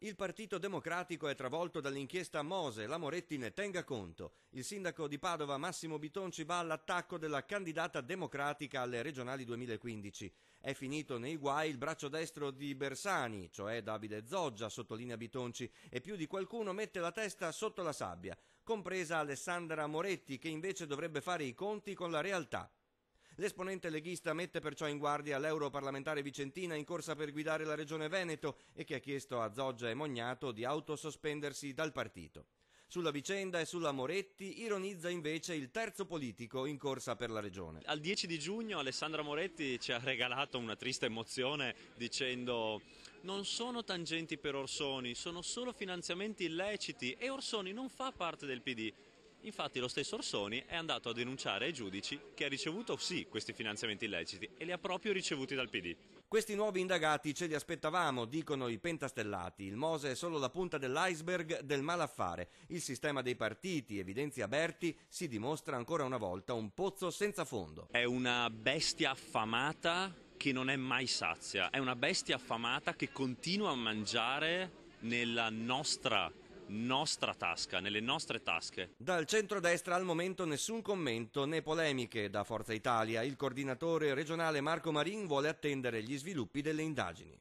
Il Partito Democratico è travolto dall'inchiesta Mose, la Moretti ne tenga conto. Il sindaco di Padova Massimo Bitonci va all'attacco della candidata democratica alle regionali 2015. È finito nei guai il braccio destro di Bersani, cioè Davide Zoggia, sottolinea Bitonci, e più di qualcuno mette la testa sotto la sabbia, compresa Alessandra Moretti, che invece dovrebbe fare i conti con la realtà. L'esponente leghista mette perciò in guardia l'europarlamentare vicentina in corsa per guidare la regione Veneto e che ha chiesto a Zoggia e Mognato di autosospendersi dal partito. Sulla vicenda e sulla Moretti ironizza invece il terzo politico in corsa per la regione. Al 10 di giugno Alessandra Moretti ci ha regalato una triste emozione dicendo: non sono tangenti per Orsoni, sono solo finanziamenti illeciti e Orsoni non fa parte del PD. Infatti lo stesso Orsoni è andato a denunciare ai giudici che ha ricevuto sì questi finanziamenti illeciti e li ha proprio ricevuti dal PD. Questi nuovi indagati ce li aspettavamo, dicono i pentastellati. Il Mose è solo la punta dell'iceberg del malaffare. Il sistema dei partiti, evidenzia Berti, si dimostra ancora una volta un pozzo senza fondo. È una bestia affamata che non è mai sazia, è una bestia affamata che continua a mangiare nella nostra tasca, nelle nostre tasche. Dal centrodestra al momento nessun commento né polemiche da Forza Italia. Il coordinatore regionale Marco Marin vuole attendere gli sviluppi delle indagini.